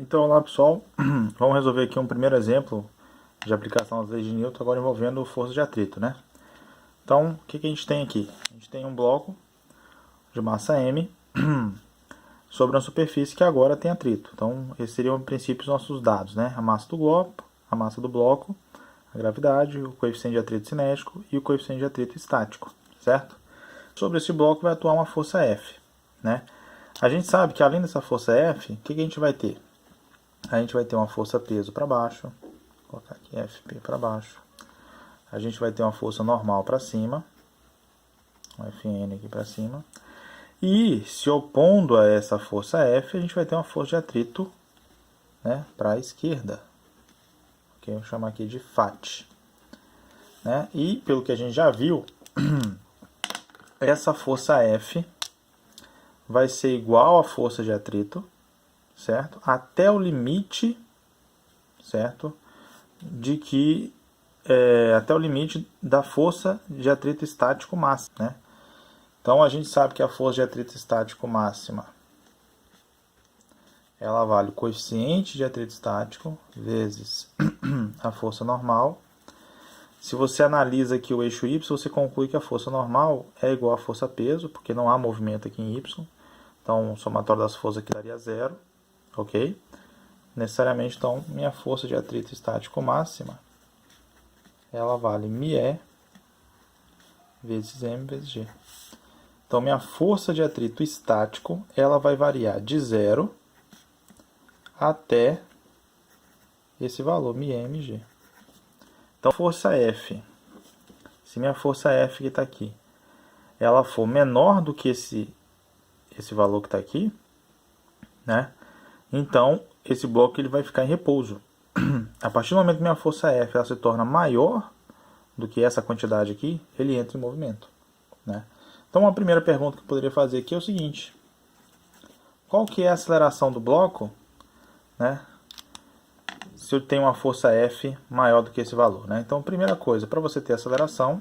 Então, olá pessoal, vamos resolver aqui um primeiro exemplo de aplicação das leis de Newton, agora envolvendo força de atrito, né? Então, o que a gente tem aqui? A gente tem um bloco de massa M sobre uma superfície que agora tem atrito. Então, esses seriam, em princípio, os nossos dados, né? A massa do globo, a massa do bloco, a gravidade, o coeficiente de atrito cinético e o coeficiente de atrito estático, certo? Sobre esse bloco vai atuar uma força F, né? A gente sabe que além dessa força F, o que a gente vai ter? A gente vai ter uma força peso para baixo, vou colocar aqui FP para baixo. A gente vai ter uma força normal para cima, um FN aqui para cima. E se opondo a essa força F, a gente vai ter uma força de atrito, né, para a esquerda. Okay, eu vou chamar aqui de FAT. Né? E pelo que a gente já viu, essa força F vai ser igual à força de atrito, certo? Até o limite, certo? Até o limite da força de atrito estático máxima, né? Então a gente sabe que a força de atrito estático máxima ela vale o coeficiente de atrito estático vezes a força normal. Se você analisa aqui o eixo Y, você conclui que a força normal é igual à força peso, porque não há movimento aqui em Y. Então o somatório das forças aqui daria zero, ok? Necessariamente, então, minha força de atrito estático máxima ela vale μe vezes m vezes g. Então, minha força de atrito estático ela vai variar de 0 até esse valor, μmg. Então, força F, se minha força F que está aqui, ela for menor do que esse valor que está aqui, né? Então, esse bloco ele vai ficar em repouso. A partir do momento que minha força F ela se torna maior do que essa quantidade aqui, ele entra em movimento, né? Então, uma primeira pergunta que eu poderia fazer aqui é o seguinte: qual que é a aceleração do bloco, né, se eu tenho uma força F maior do que esse valor, né? Então, primeira coisa, para você ter aceleração,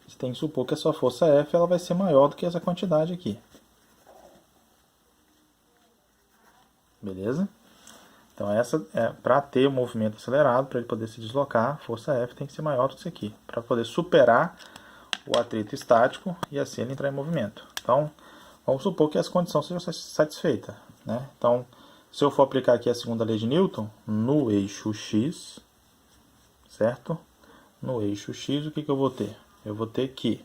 você tem que supor que a sua força F ela vai ser maior do que essa quantidade aqui. Beleza? Então, essa é para ter o movimento acelerado, para ele poder se deslocar, a força F tem que ser maior do que isso aqui, para poder superar o atrito estático e assim ele entrar em movimento. Então, vamos supor que as condições sejam satisfeitas, né? Então, se eu for aplicar aqui a segunda lei de Newton no eixo X, certo? No eixo X, o que eu vou ter? Eu vou ter que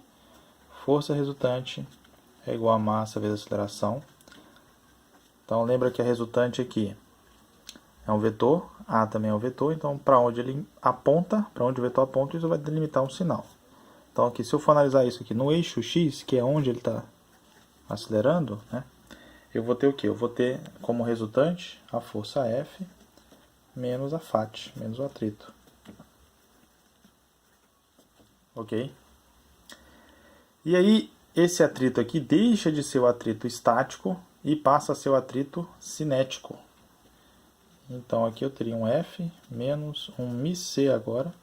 força resultante é igual a massa vezes aceleração. Então, lembra que a resultante aqui é um vetor, A também é um vetor, então para onde ele aponta, para onde o vetor aponta, isso vai delimitar um sinal. Então, aqui, se eu for analisar isso aqui no eixo X, que é onde ele está acelerando, né, eu vou ter o quê? Eu vou ter como resultante a força F menos a FAT, menos o atrito. Ok? E aí, esse atrito aqui deixa de ser o atrito estático e passa a ser o atrito cinético. Então, aqui eu teria um F menos um μc agora,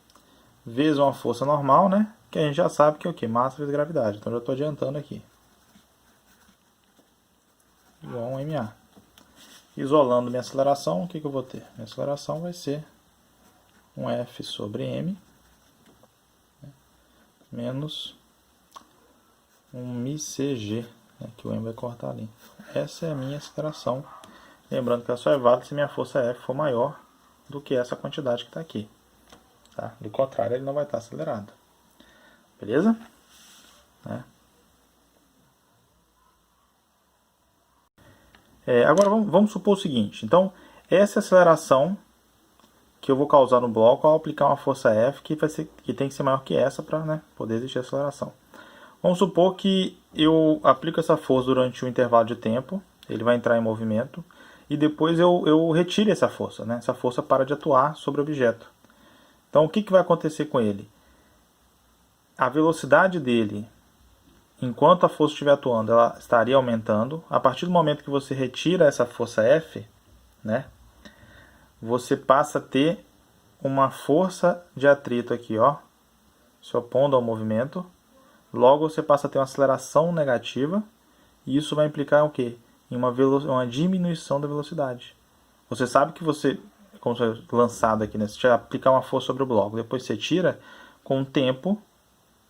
vezes uma força normal, né? Que a gente já sabe que é o quê? Massa vezes gravidade. Então, eu já estou adiantando aqui. Igual a um ma. Isolando minha aceleração, o que eu vou ter? Minha aceleração vai ser um F sobre m, né, menos um μcg, né, que o m vai cortar ali. Essa é a minha aceleração. Lembrando que ela só é válida se minha força F for maior do que essa quantidade que está aqui. Tá? Do contrário, ele não vai estar acelerado. Beleza? Né? Agora vamos supor o seguinte. Então, essa aceleração que eu vou causar no bloco ao aplicar uma força F que tem que ser maior que essa para, né, poder existir aceleração. Vamos supor que eu aplico essa força durante um intervalo de tempo, ele vai entrar em movimento, e depois eu retiro essa força, né? Essa força para de atuar sobre o objeto. Então, o que vai acontecer com ele? A velocidade dele, enquanto a força estiver atuando, ela estaria aumentando. A partir do momento que você retira essa força F, né, você passa a ter uma força de atrito aqui, ó, se opondo ao movimento. Logo, você passa a ter uma aceleração negativa. E isso vai implicar o quê? em uma diminuição da velocidade. Você sabe que você, como você é lançado aqui, né? Você aplicar uma força sobre o bloco, depois você tira, com o tempo,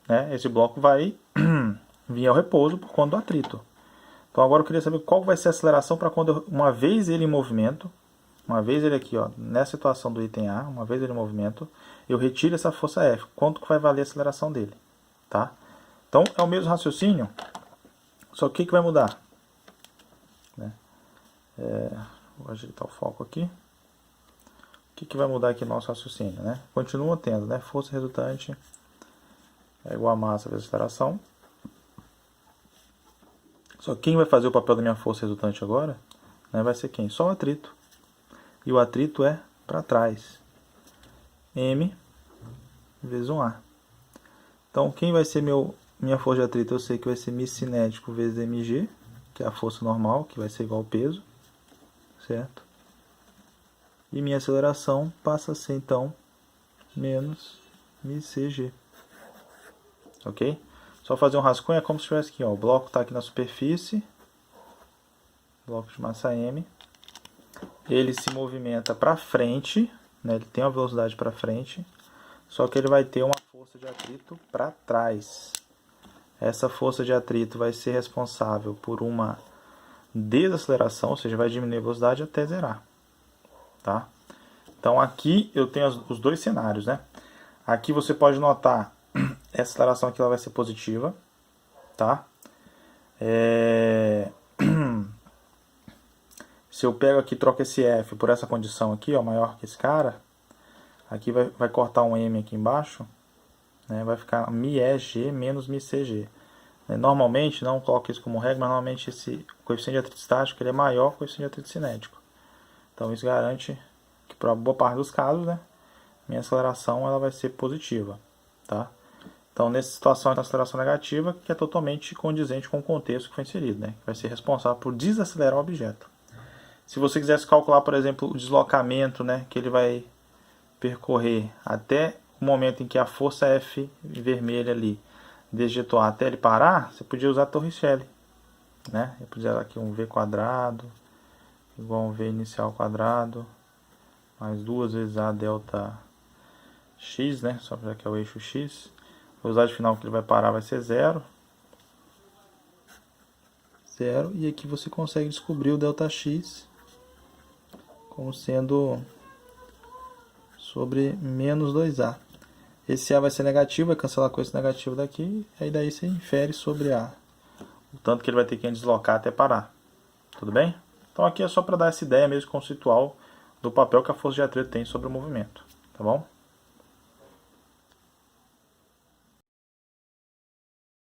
né, esse bloco vai vir ao repouso por conta do atrito. Então agora eu queria saber qual vai ser a aceleração para quando, uma vez ele em movimento, uma vez ele aqui, ó, nessa situação do item A, uma vez ele em movimento, eu retiro essa força F. Quanto que vai valer a aceleração dele? Tá? Então é o mesmo raciocínio, só que o que vai mudar? Né? Vou ajeitar o foco aqui. O que vai mudar aqui no nosso raciocínio? Né? Continua tendo, né? Força resultante é igual a massa vezes aceleração. Só que quem vai fazer o papel da minha força resultante agora, né, vai ser quem? Só o atrito. E o atrito é para trás. M vezes 1A. Então, quem vai ser minha força de atrito? Eu sei que vai ser mi cinético vezes mg, que é a força normal, que vai ser igual ao peso. Certo? E minha aceleração passa a ser, então, menos mi cg. Ok? Só fazer um rascunho, é como se estivesse aqui, ó, o bloco está aqui na superfície, bloco de massa M, ele se movimenta para frente, né, ele tem uma velocidade para frente, só que ele vai ter uma força de atrito para trás. Essa força de atrito vai ser responsável por uma desaceleração, ou seja, vai diminuir a velocidade até zerar. Tá? Então aqui eu tenho os dois cenários, né? Aqui você pode notar, essa aceleração aqui ela vai ser positiva, tá? Se eu pego aqui e troco esse F por essa condição aqui, ó, maior que esse cara, aqui vai cortar um M aqui embaixo, né? Vai ficar μg menos μcg. Normalmente, não coloco isso como regra, mas normalmente esse coeficiente de atrito estático ele é maior que o coeficiente de atrito cinético. Então isso garante que para boa parte dos casos, né, minha aceleração ela vai ser positiva, tá? Então nessa situação é uma aceleração negativa que é totalmente condizente com o contexto que foi inserido, né, que vai ser responsável por desacelerar o objeto. Se você quisesse calcular, por exemplo, o deslocamento, né, que ele vai percorrer até o momento em que a força F vermelha ali dejetou até ele parar, você podia usar a Torricelli, né? Eu podia usar aqui um V quadrado igual a um V inicial quadrado mais 2 vezes A delta X, né? Só já que é o eixo X. A velocidade final que ele vai parar vai ser 0. 0. E aqui você consegue descobrir o delta X como sendo sobre menos 2A. Esse A vai ser negativo, vai cancelar com esse negativo daqui, aí daí você infere sobre A. O tanto que ele vai ter que deslocar até parar. Tudo bem? Então aqui é só para dar essa ideia mesmo conceitual do papel que a força de atrito tem sobre o movimento. Tá bom?